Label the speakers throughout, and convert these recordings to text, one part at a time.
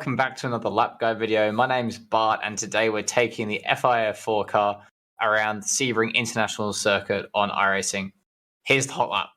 Speaker 1: welcome back to another lap guide video. My name's Bart, and today we're taking the FIA 4 car around the Sebring International Circuit on iRacing. Here's the hot lap.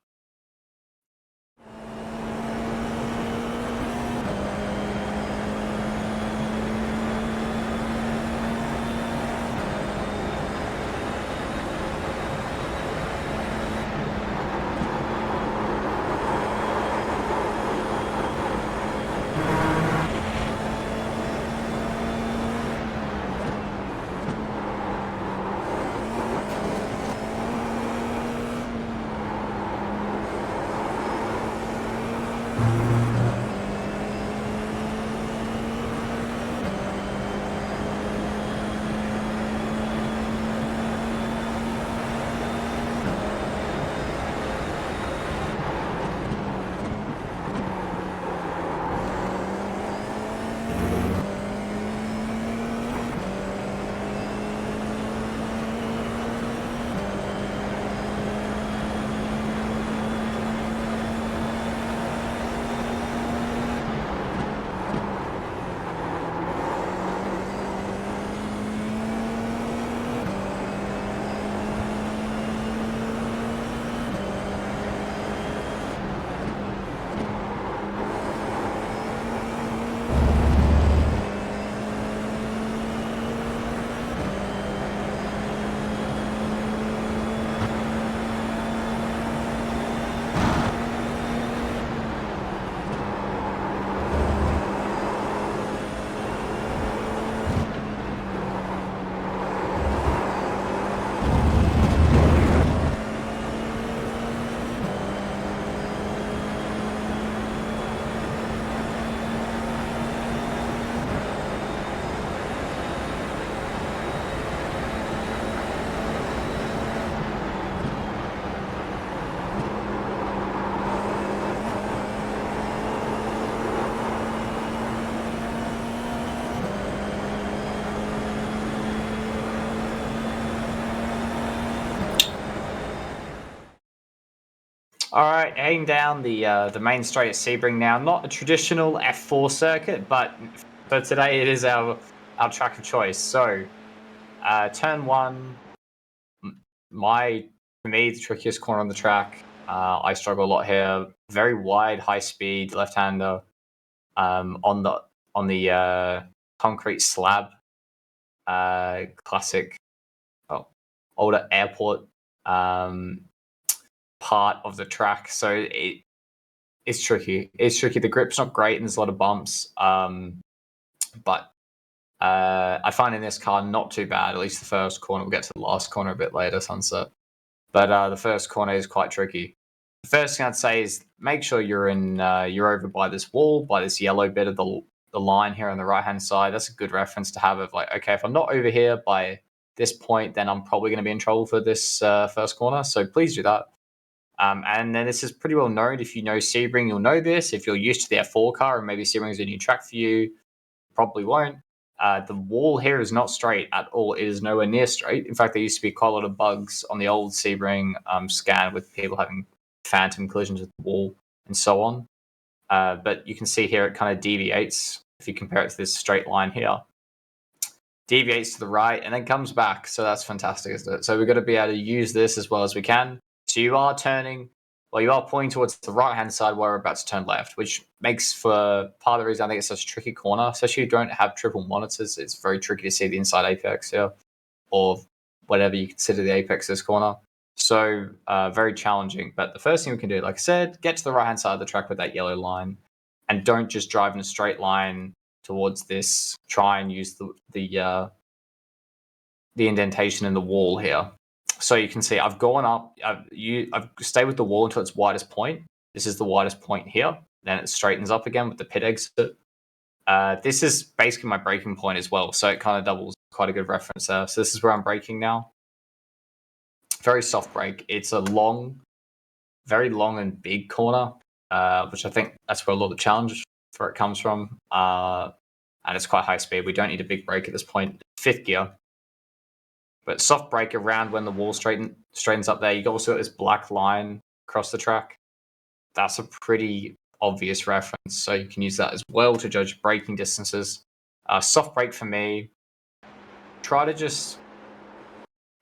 Speaker 1: All right, heading down the main straight at Sebring now. Not a traditional F4 circuit, but for today it is our track of choice. So, turn one, for me, the trickiest corner on the track. I struggle a lot here. Very wide, high speed left-hander on the concrete slab. Classic, older airport. Part of the track, so it's tricky. It's tricky. The grip's not great, and there's a lot of bumps. But I find in this car not too bad. At least the first corner. We'll get to the last corner a bit later, sunset. But the first corner is quite tricky. The first thing I'd say is make sure you're over by this wall, by this yellow bit of the line here on the right hand side. That's a good reference to have of like, okay, if I'm not over here by this point, then I'm probably going to be in trouble for this first corner. So please do that. And then this is pretty well known. If you know Sebring, you'll know this. If you're used to the F4 car and maybe Sebring is a new track for you, probably won't. The wall here is not straight at all. It is nowhere near straight. In fact, there used to be quite a lot of bugs on the old Sebring scan with people having phantom collisions with the wall and so on. But you can see here it kind of deviates if you compare it to this straight line here. Deviates to the right and then comes back. So that's fantastic, isn't it? So we've got to be able to use this as well as we can. So you are pointing towards the right-hand side where we're about to turn left, which makes for part of the reason I think it's such a tricky corner, especially if you don't have triple monitors. It's very tricky to see the inside apex here, or whatever you consider the apex of this corner. So very challenging. But the first thing we can do, like I said, get to the right-hand side of the track with that yellow line, and don't just drive in a straight line towards this. Try and use the indentation in the wall here. So you can see I've gone up. I've stayed with the wall until its widest point. This is the widest point here. Then it straightens up again with the pit exit. This is basically my braking point as well. So it kind of doubles. Quite a good reference there. So this is where I'm braking now. Very soft brake. It's a very long and big corner, which I think that's where a lot of the challenge for it comes from. And it's quite high speed. We don't need a big brake at this point. Fifth gear. But soft brake around when the wall straightens up there. You also got this black line across the track. That's a pretty obvious reference, so you can use that as well to judge braking distances. Soft brake for me, try to just,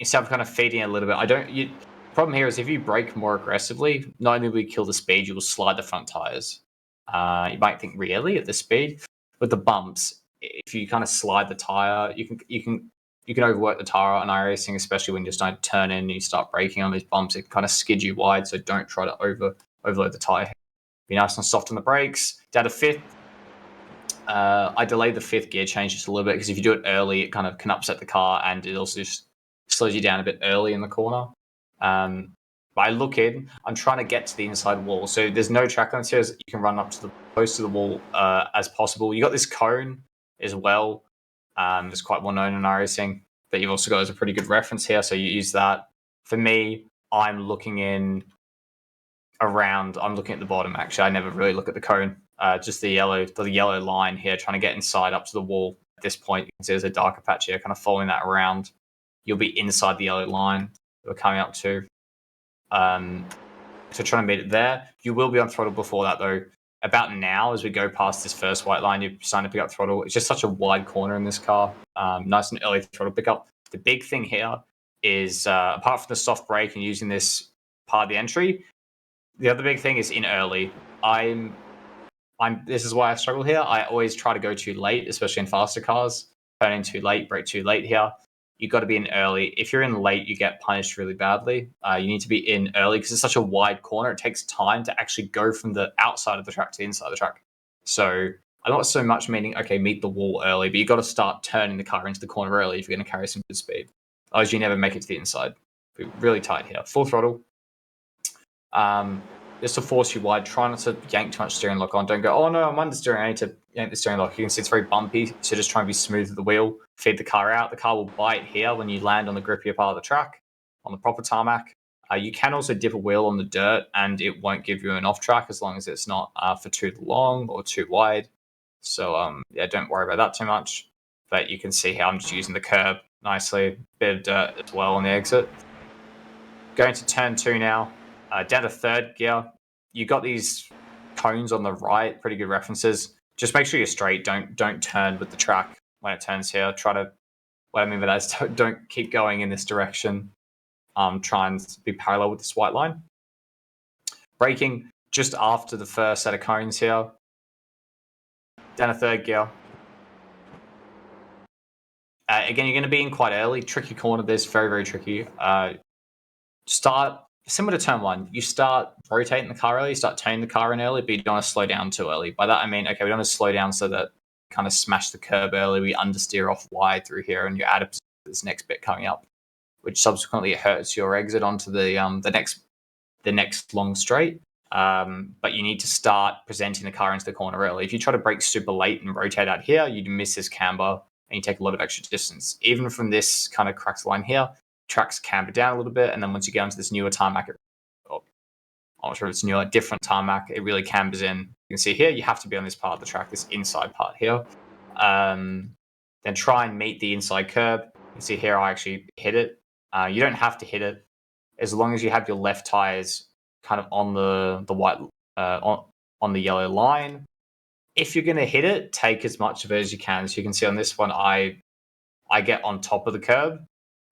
Speaker 1: instead of kind of feeding a little bit, problem here is if you brake more aggressively, not only will you kill the speed, you will slide the front tires. You might think, really, at this speed? With the bumps, if you kind of slide the tire, you can overwork the tire on iRacing, especially when you're starting to turn in and you start braking on these bumps. It kind of skid you wide, so don't try to overload the tire. Be nice and soft on the brakes. Down to fifth. I delayed the fifth gear change just a little bit because if you do it early, it kind of can upset the car, and it also just slows you down a bit early in the corner. But I look in, I'm trying to get to the inside wall. So there's no track limits here. So you can run up to the close to the wall as possible. You got this cone as well. It's quite well known in iRacing, that you've also got as a pretty good reference here. So you use that. For me, I'm looking in around. I'm looking at the bottom. Actually, I never really look at the cone. Just the yellow line here, trying to get inside up to the wall. At this point, you can see there's a darker patch here, kind of following that around. You'll be inside the yellow line that we're coming up to. So trying to meet it there. You will be on throttle before that, though. About now, as we go past this first white line, you're starting to pick up throttle. It's just such a wide corner in this car. Nice and early throttle pickup. The big thing here is, apart from the soft brake and using this part of the entry, the other big thing is in early. This is why I struggle here. I always try to go too late, especially in faster cars. Turn in too late, brake too late here. You've got to be in early. If you're in late, you get punished really badly. You need to be in early because it's such a wide corner. It takes time to actually go from the outside of the track to the inside of the track. So I'm not so much meaning, okay, meet the wall early, but you've got to start turning the car into the corner early if you're going to carry some good speed. Otherwise, you never make it to the inside. Be really tight here. Full throttle. Just to force you wide. Try not to yank too much steering lock on. Don't go, oh no, I'm understeering. I need to yank the steering lock. You can see it's very bumpy, so just try and be smooth with the wheel. Feed the car out. The car will bite here when you land on the grippier part of the track, on the proper tarmac. You can also dip a wheel on the dirt, and it won't give you an off track as long as it's not for too long or too wide. So yeah, don't worry about that too much. But you can see how I'm just using the curb nicely. Bit of dirt as well on the exit. Going to turn 2 now. Down to third gear. You got these cones on the right, pretty good references. Just make sure you're straight. Don't turn with the track when it turns here. What I mean by that is don't keep going in this direction. Try and be parallel with this white line. Braking just after the first set of cones here. Down to third gear. Again, you're going to be in quite early. Tricky corner this, very, very tricky. Start similar to turn 1. You start rotating the car early, you start turning the car in early, but you don't want to slow down too early. By that I mean, okay, we don't want to slow down so that kind of smash the curb early. We understeer off wide through here, and you're out of this next bit coming up, which subsequently hurts your exit onto the next long straight. But you need to start presenting the car into the corner early. If you try to brake super late and rotate out here, you'd miss this camber and you take a lot of extra distance. Even from this kind of cracks line here, tracks camber down a little bit, and then once you get onto this newer tarmac, I'm not sure if it's newer, different tarmac, it really cambers in. You can see here, you have to be on this part of the track, this inside part here. Then try and meet the inside curb. You can see here, I actually hit it. You don't have to hit it as long as you have your left tires kind of on the white on the yellow line. If you're going to hit it, take as much of it as you can. So you can see on this one, I get on top of the curb.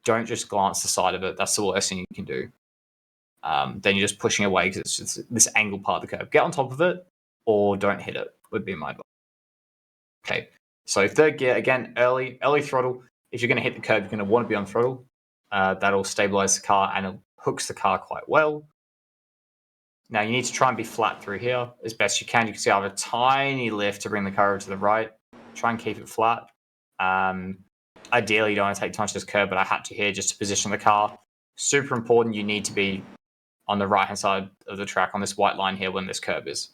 Speaker 1: Don't just glance the side of it. That's the worst thing you can do. Then you're just pushing away because it's just this angle part of the curve. Get on top of it or don't hit it would be my advice. Okay, so third gear, again, early throttle. If you're going to hit the curb, you're going to want to be on throttle. That'll stabilize the car and it hooks the car quite well. Now you need to try and be flat through here as best you can. You can see I have a tiny lift to bring the car over to the right. Try and keep it flat. Ideally, you don't want to take too much of this curb, but I had to here just to position the car. Super important, you need to be on the right-hand side of the track on this white line here when this curb is.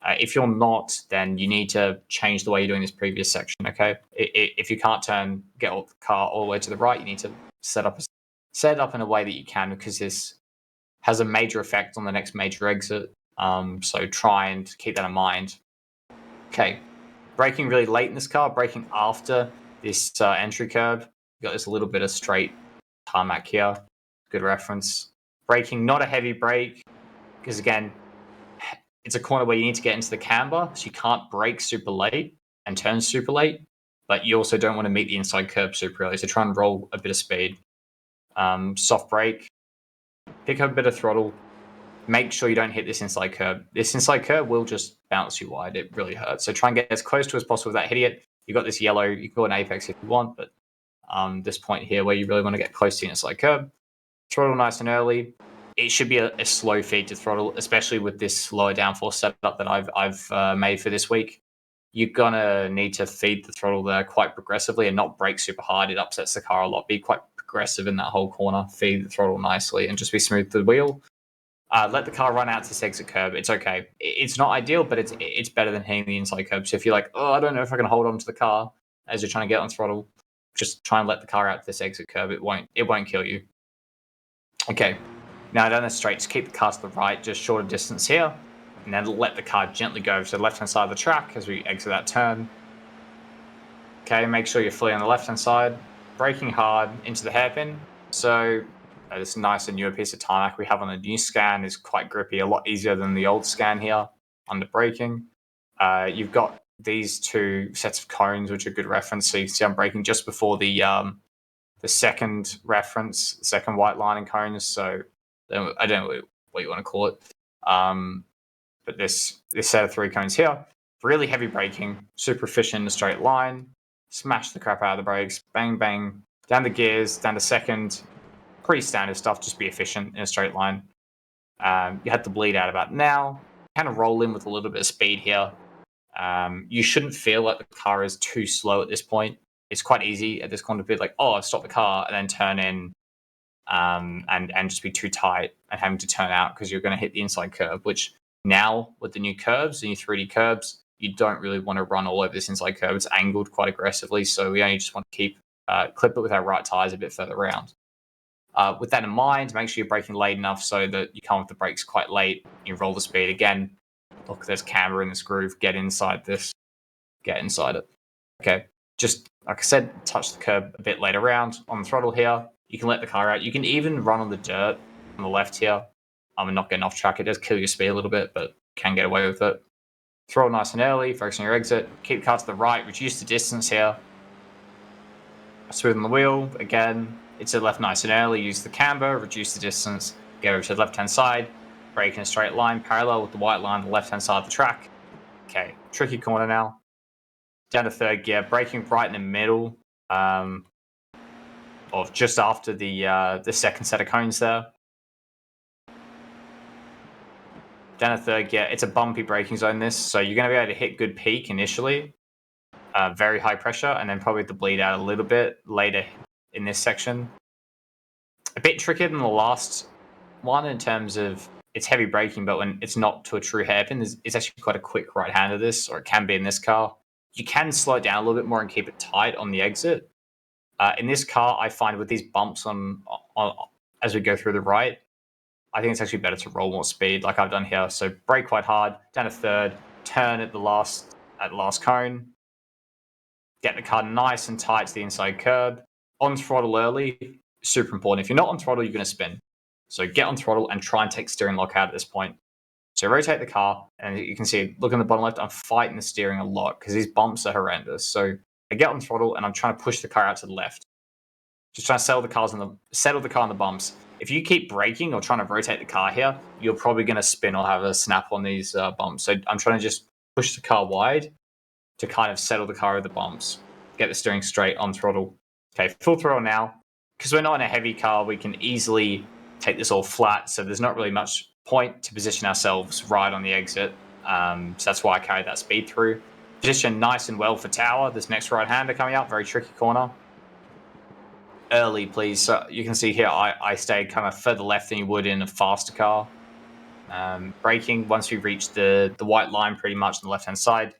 Speaker 1: If you're not, then you need to change the way you're doing this previous section, okay? If you can't get the car all the way to the right, you need to set it up in a way that you can, because this has a major effect on the next major exit. So try and keep that in mind. Okay, braking really late in this car, braking after this entry curb. You got this little bit of straight tarmac here. Good reference. Braking, not a heavy brake, because again, it's a corner where you need to get into the camber, so you can't brake super late and turn super late, but you also don't want to meet the inside curb super early. So try and roll a bit of speed. Soft brake, pick up a bit of throttle. Make sure you don't hit this inside curb. This inside curb will just bounce you wide. It really hurts. So try and get as close to as possible without hitting it. You've got this yellow. You can go an apex if you want, but this point here where you really want to get close to the inside curb. Throttle nice and early. It should be a slow feed to throttle, especially with this lower downforce setup that I've made for this week. You're gonna need to feed the throttle there quite progressively and not brake super hard. It upsets the car a lot. Be quite progressive in that whole corner. Feed the throttle nicely and just be smooth to the wheel. Let the car run out to this exit curb. It's okay. It's not ideal, but it's better than hitting the inside curb. So if you're like, oh, I don't know if I can hold on to the car as you're trying to get on throttle, just try and let the car out to this exit curb. It won't kill you. Okay. Now down the straights, keep the car to the right, just shorter distance here, and then let the car gently go to the left-hand side of the track as we exit that turn. Okay, make sure you're fully on the left-hand side, braking hard into the hairpin. So this nice and newer piece of tarmac we have on the new scan is quite grippy, a lot easier than the old scan here under braking. You've got these two sets of cones, which are good reference. So you can see I'm braking just before the second reference, second white line and cones. So I don't know what you want to call it. But this set of 3 cones here, really heavy braking, super efficient in a straight line. Smash the crap out of the brakes, bang, bang, down the gears, down to second. Pretty standard stuff, just be efficient in a straight line. You had to bleed out about now. Kind of roll in with a little bit of speed here. You shouldn't feel like the car is too slow at this point. It's quite easy at this corner to be like, oh, I've stopped the car, and then turn in and just be too tight and having to turn out because you're going to hit the inside curb, which now with the new curbs, the new 3D curbs, you don't really want to run all over this inside curb. It's angled quite aggressively, so we only just want to keep clip it with our right tires a bit further around. With that in mind, make sure you're braking late enough so that you come off the brakes quite late. You roll the speed again. Look, there's camber in this groove. Get inside this. Get inside it. Okay. Just, like I said, touch the curb a bit later around on the throttle here. You can let the car out. You can even run on the dirt on the left here. I'm not getting off track. It does kill your speed a little bit, but can get away with it. Throttle nice and early. Focus on your exit. Keep the car to the right. Reduce the distance here. Smooth on the wheel. Again, it's to the left nice and early. Use the camber. Reduce the distance. Get over to the left-hand side. Brake in a straight line, parallel with the white line on the left-hand side of the track. Okay, tricky corner now. Down to third gear. Braking right in the middle of just after the second set of cones there. Down to third gear. It's a bumpy braking zone, this, so you're going to be able to hit good peak initially. Very high pressure, and then probably to bleed out a little bit later in this section. A bit trickier than the last one in terms of it's heavy braking, but when it's not to a true hairpin, it's actually quite a quick right hand of this, or it can be in this car. You can slow it down a little bit more and keep it tight on the exit. In this car, I find with these bumps on as we go through the right, I think it's actually better to roll more speed like I've done here. So brake quite hard, down to third, turn at the last cone, get the car nice and tight to the inside curb, on throttle early, super important. If you're not on throttle, you're going to spin. So get on throttle and try and take steering lock out at this point. So rotate the car, and you can see, look on the bottom left, I'm fighting the steering a lot because these bumps are horrendous. So I get on throttle and I'm trying to push the car out to the left. Just trying to settle the car on the bumps. If you keep braking or trying to rotate the car here, you're probably going to spin or have a snap on these bumps. So I'm trying to just push the car wide to kind of settle the car over the bumps. Get the steering straight on throttle. Okay, full throttle now. Because we're not in a heavy car, we can easily take this all flat, so there's not really much point to position ourselves right on the exit. So that's why I carried that speed through. Position nice and well for tower. This next right-hander coming up, very tricky corner. Early, please. So you can see here, I stayed kind of further left than you would in a faster car. Braking, once we reach the white line pretty much on the left-hand side,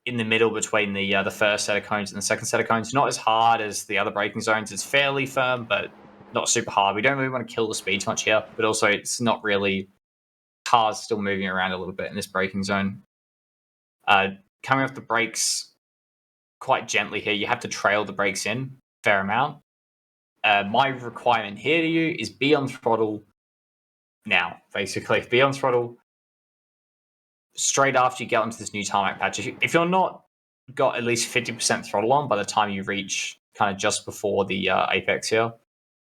Speaker 1: in the middle between the first set of cones and the second set of cones. Not as hard as the other braking zones. It's fairly firm, but not super hard. We don't really want to kill the speed too much here, but also it's not really cars still moving around a little bit in this braking zone. Coming off the brakes quite gently here. You have to trail the brakes in a fair amount. My requirement here to you is be on throttle now, basically. Be on throttle straight after you get onto this new tarmac patch, if you're not got at least 50% throttle on by the time you reach kind of just before the apex here,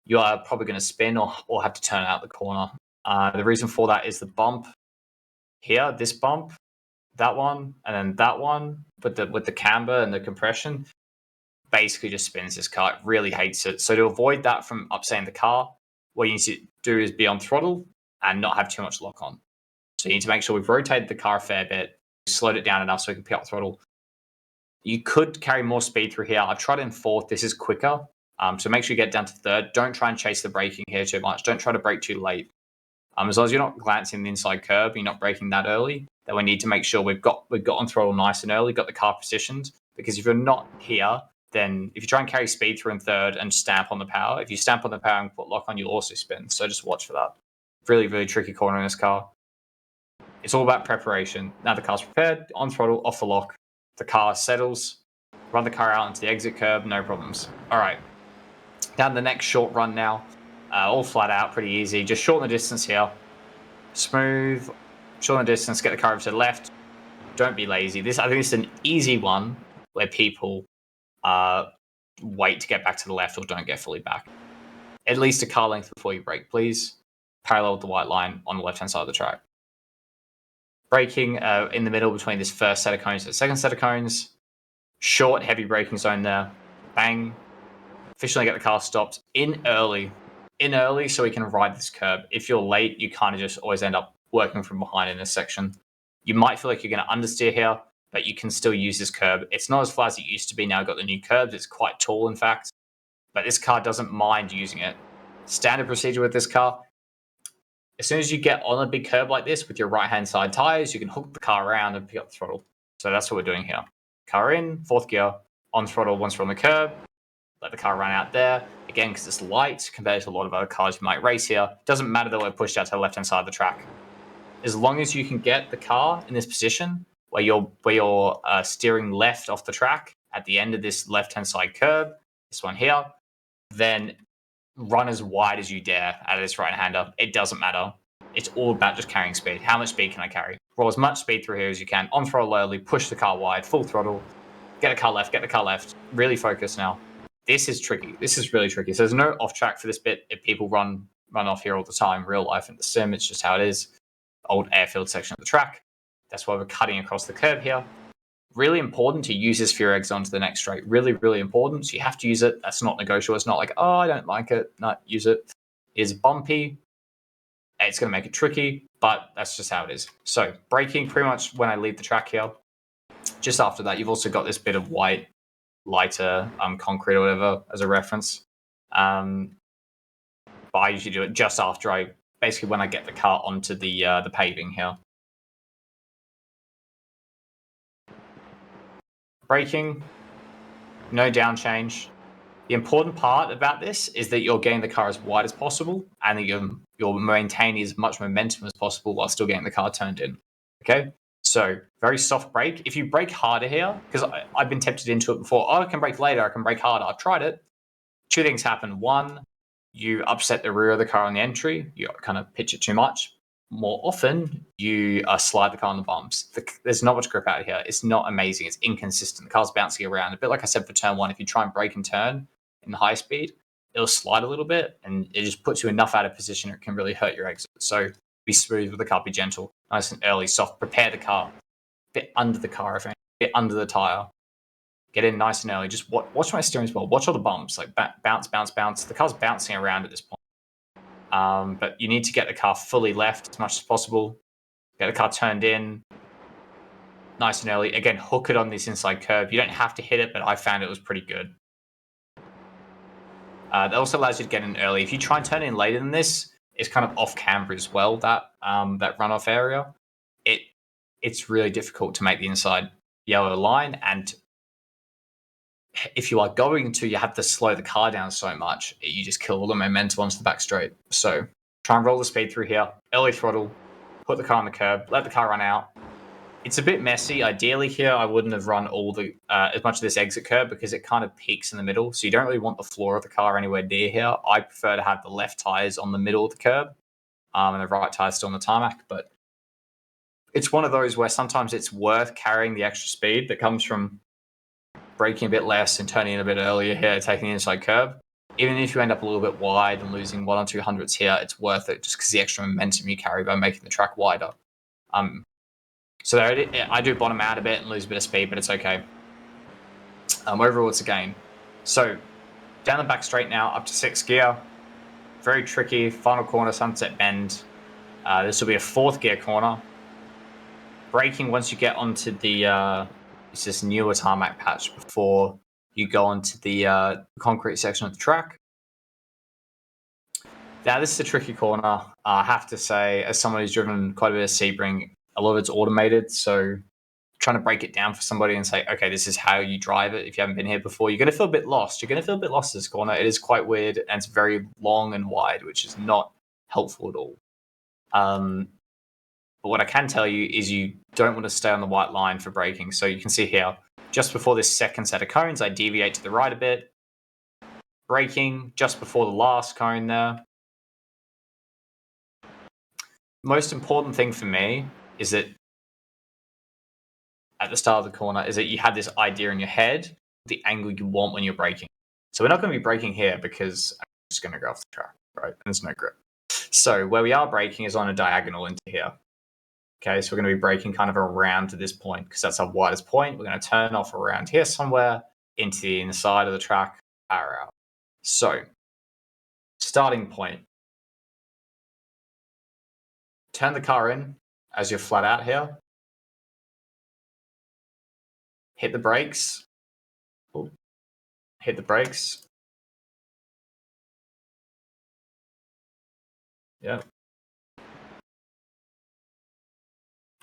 Speaker 1: you are probably going to spin or have to turn out the corner. The reason for that is the bump here, this bump, that one, and then that one with the camber and the compression basically just spins this car. It really hates it. So to avoid that from upsetting the car, what you need to do is be on throttle and not have too much lock on. So you need to make sure we've rotated the car a fair bit, slowed it down enough so we can pick up throttle. You could carry more speed through here. I've tried in fourth. This is quicker. So make sure you get down to third. Don't try and chase the braking here too much. Don't try to brake too late. As long as you're not glancing the inside curb, you're not braking that early, then we need to make sure we've got on throttle nice and early, got the car positioned. Because if you're not here, then if you try and carry speed through in third and stamp on the power, if you stamp on the power and put lock on, you'll also spin. So just watch for that. Really, really tricky corner in this car. It's all about preparation. Now the car's prepared, on throttle, off the lock. The car settles. Run the car out into the exit curb, no problems. All right. Down the next short run now. All flat out, pretty easy. Just shorten the distance here. Smooth. Shorten the distance, get the car over to the left. Don't be lazy. I think this is an easy one where people wait to get back to the left or don't get fully back. At least a car length before you brake, please. Parallel with the white line on the left-hand side of the track. Braking in the middle between this first set of cones and the second set of cones. Short, heavy braking zone there. Bang. Efficiently get the car stopped in early so we can ride this curb. If you're late, you kind of just always end up working from behind in this section. You might feel like you're going to understeer here, but you can still use this curb. It's not as flat as it used to be. Now I've got the new curbs. It's quite tall, in fact, but this car doesn't mind using it. Standard procedure with this car. As soon as you get on a big curb like this with your right-hand side tires, you can hook the car around and pick up the throttle. So that's what we're doing here. Car in, fourth gear, on throttle once we're on the curb. Let the car run out there. Again, because it's light compared to a lot of other cars you might race here. Doesn't matter that we're pushed out to the left-hand side of the track. As long as you can get the car in this position where you're steering left off the track at the end of this left-hand side curb, this one here, then run as wide as you dare out of this right-hander. It doesn't matter. It's all about just carrying speed. How much speed can I carry? Roll as much speed through here as you can. On throttle early, push the car wide, full throttle. Get the car left. Really focus now. This is tricky. This is really tricky. So there's no off track for this bit. If people run off here all the time, real life in the sim, it's just how it is. Old airfield section of the track. That's why we're cutting across the curb here. Really important to use this for your exit onto the next straight. Really, really important. So you have to use it. That's not negotiable. It's not like, oh, I don't like it. No, use it. It's bumpy. It's going to make it tricky, but that's just how it is. So braking pretty much when I leave the track here. Just after that, you've also got this bit of white, lighter concrete or whatever as a reference. But I usually do it just after basically when I get the car onto the paving here. Braking, no down change. The important part about this is that you're getting the car as wide as possible and that you're maintaining as much momentum as possible while still getting the car turned in. Okay? So very soft brake. If you brake harder here, because I've been tempted into it before, I can brake later, I can brake harder. I've tried it. Two things happen. One, you upset the rear of the car on the entry. You kind of pitch it too much. More often, you slide the car on the bumps. There's not much grip out here. It's not amazing. It's inconsistent. The car's bouncing around. A bit like I said for turn one, if you try and brake and turn in the high speed, it'll slide a little bit and it just puts you enough out of position it can really hurt your exit. So be smooth with the car, be gentle, nice and early, soft. Prepare the car. Bit under the car, if anything, bit under the tire. Get in nice and early. Just watch my steering wheel. Watch all the bumps. Like bounce. The car's bouncing around at this point. But you need to get the car fully left as much as possible. Get the car turned in nice and early. Again, hook it on this inside curb. You don't have to hit it, but I found it was pretty good. That also allows you to get in early. If you try and turn in later than this, it's kind of off camber as well, that runoff area. It's really difficult to make the inside yellow line. And if you are going to, you have to slow the car down so much, you just kill all the momentum onto the back straight. So try and roll the speed through here. Early throttle, put the car on the curb, let the car run out. It's a bit messy. Ideally here, I wouldn't have run all the as much of this exit curb because it kind of peaks in the middle. So you don't really want the floor of the car anywhere near here. I prefer to have the left tires on the middle of the curb and the right tires still on the tarmac. But it's one of those where sometimes it's worth carrying the extra speed that comes from braking a bit less and turning in a bit earlier here, taking the inside curb. Even if you end up a little bit wide and losing 1 or 2 hundredths here, it's worth it just because the extra momentum you carry by making the track wider. So there, I do bottom out a bit and lose a bit of speed, but it's okay. Overall, it's a gain. So down the back straight now, up to 6th gear. Very tricky. Final corner, Sunset Bend. This will be a 4th gear corner. Braking once you get onto the it's this newer tarmac patch before you go onto the concrete section of the track. Now, this is a tricky corner. I have to say, as someone who's driven quite a bit of Sebring, a lot of it's automated. So trying to break it down for somebody and say, okay, this is how you drive it. If you haven't been here before, you're going to feel a bit lost. You're going to feel a bit lost this corner. It is quite weird and it's very long and wide, which is not helpful at all. But what I can tell you is you don't want to stay on the white line for braking. So you can see here, just before this second set of cones, I deviate to the right a bit. Braking just before the last cone there. Most important thing for me is that at the start of the corner is that you have this idea in your head, the angle you want when you're braking. So we're not going to be braking here because I'm just going to go off the track, right? And there's no grip. So where we are braking is on a diagonal into here. Okay, so we're going to be braking kind of around to this point because that's our widest point. We're going to turn off around here somewhere into the inside of the track, power out. So, starting point. Turn the car in as you're flat out here. Hit the brakes. Ooh. Hit the brakes. Yeah.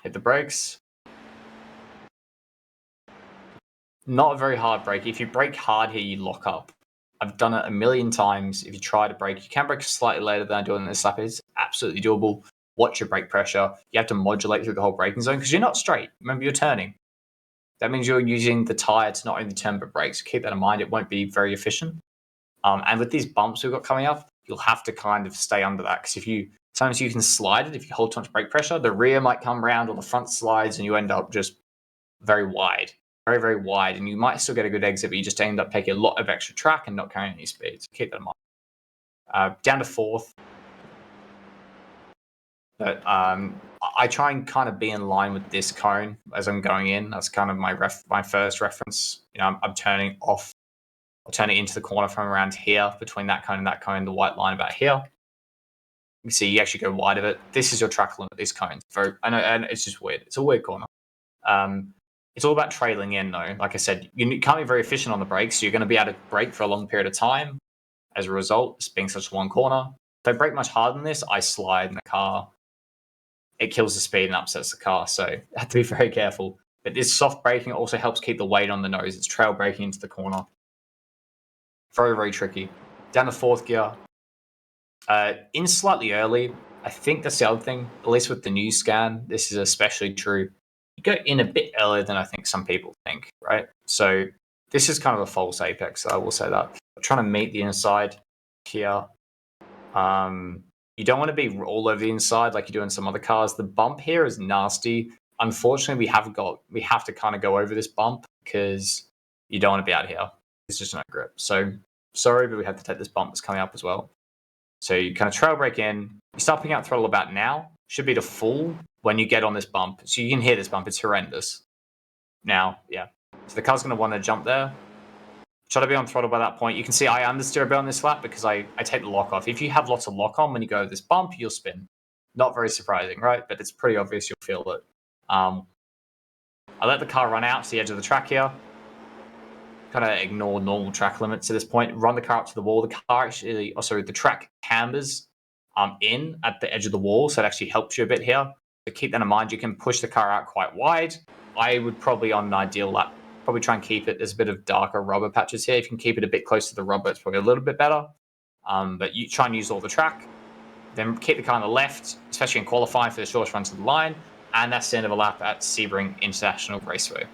Speaker 1: Hit the brakes. Not a very hard brake. If you brake hard here, you lock up. I've done it a million times. If you try to brake, you can brake slightly later than I do on this lap. It's absolutely doable. Watch your brake pressure. You have to modulate through the whole braking zone because you're not straight. Remember, you're turning. That means you're using the tire to not only turn but brake. So keep that in mind. It won't be very efficient. And with these bumps we've got coming up, you'll have to kind of stay under that because sometimes you can slide it if you hold too much brake pressure. The rear might come around or the front slides and you end up just very wide. Very, very wide, and you might still get a good exit, but you just end up taking a lot of extra track and not carrying any speed. So keep that in mind. Down to 4th. But I try and kind of be in line with this cone as I'm going in. That's kind of my first reference. You know, I'm turning off. I'll turn it into the corner from around here, between that cone and that cone, the white line about here. You can see you actually go wide of it. This is your track limit, this cone. I know, and it's just weird. It's a weird corner. It's all about trailing in, though. Like I said, you can't be very efficient on the brakes, so you're going to be able to brake for a long period of time. As a result, it's being such a long corner. If I brake much harder than this, I slide in the car. It kills the speed and upsets the car, so I have to be very careful. But this soft braking also helps keep the weight on the nose. It's trail braking into the corner. Very, very tricky. Down to 4th gear. In slightly early. I think that's the other thing, at least with the new scan, this is especially true. You go in a bit earlier than I think some people think, right? So this is kind of a false apex, I will say that. I'm trying to meet the inside here. You don't want to be all over the inside like you do in some other cars. The bump here is nasty. Unfortunately, we have to kind of go over this bump because you don't want to be out here. It's just no grip. So sorry, but we have to take this bump that's coming up as well. So you kind of trail brake in. You start picking up throttle about now. Should be to full when you get on this bump. So you can hear this bump. It's horrendous. Now, yeah. So the car's going to want to jump there. Try to be on throttle by that point. You can see I understeer a bit on this lap because I take the lock off. If you have lots of lock on when you go over this bump, you'll spin. Not very surprising, right? But it's pretty obvious you'll feel it. I let the car run out to the edge of the track here. Kind of ignore normal track limits at this point. Run the car up to the wall. The car actually, the track cambers in at the edge of the wall, so it actually helps you a bit here. But keep that in mind. You can push the car out quite wide. I would probably, on an ideal lap, probably try and keep it. There's a bit of darker rubber patches here. If you can keep it a bit close to the rubber, it's probably a little bit better. But you try and use all the track. Then keep the car on the left, especially in qualifying for the shortest run to the line. And that's the end of a lap at Sebring International Raceway.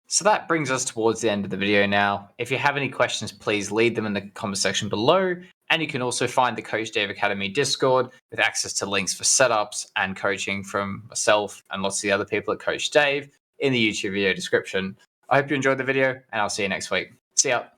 Speaker 1: So that brings us towards the end of the video now. If you have any questions, please leave them in the comment section below. And you can also find the Coach Dave Academy Discord with access to links for setups and coaching from myself and lots of the other people at Coach Dave in the YouTube video description. I hope you enjoyed the video, and I'll see you next week. See ya.